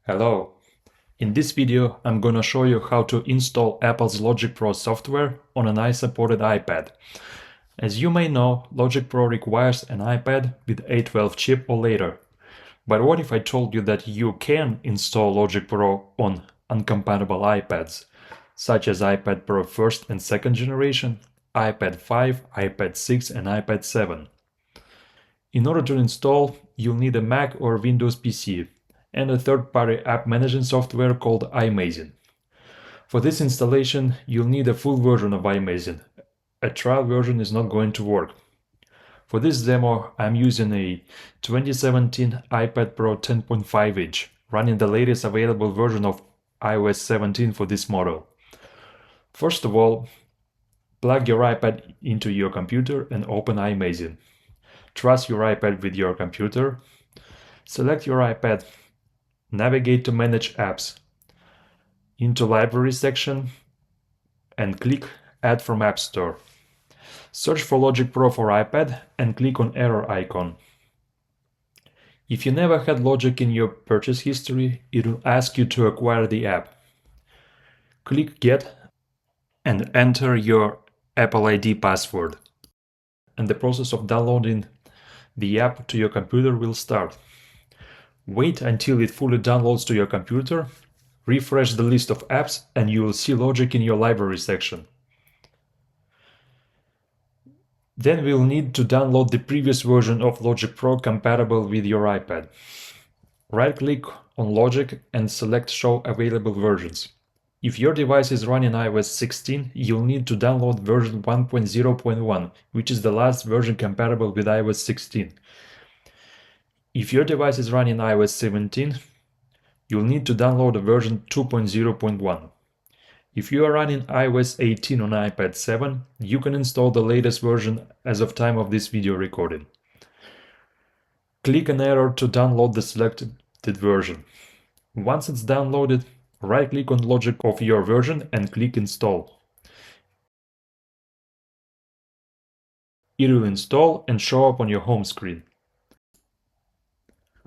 Hello. In this video, I'm gonna show you how to install Apple's Logic Pro software on an unsupported iPad. As you may know, Logic Pro requires an iPad with A12 chip or later. But what if I told you that you can install Logic Pro on incompatible iPads, such as iPad Pro 1st and 2nd generation, iPad 5, iPad 6 and iPad 7. In order to install, you'll need a Mac or Windows PC and a third-party app management software called iMazing. For this installation, you'll need a full version of iMazing. A trial version is not going to work. For this demo, I'm using a 2017 iPad Pro 10.5 inch, running the latest available version of iOS 17 for this model. First of all, plug your iPad into your computer and open iMazing. Trust your iPad with your computer. Select your iPad. Navigate to Manage Apps. Into Library section and click Add from App Store. Search for Logic Pro for iPad and click on Error icon. If you never had Logic in your purchase history, it will ask you to acquire the app. Click Get and enter your Apple ID password. And the process of downloading the app to your computer will start. Wait until it fully downloads to your computer, refresh the list of apps, and you will see Logic in your library section. Then we'll need to download the previous version of Logic Pro compatible with your iPad. Right-click on Logic and select Show Available Versions. If your device is running iOS 16, you'll need to download version 1.0.1, which is the last version compatible with iOS 16. If your device is running iOS 17, you'll need to download a version 2.0.1. If you are running iOS 18 on iPad 7, you can install the latest version as of time of this video recording. Click an arrow to download the selected version. Once it's downloaded, right-click on Logic of your version and click Install. It will install and show up on your home screen.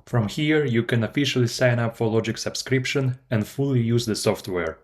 From here, you can officially sign up for Logic subscription and fully use the software.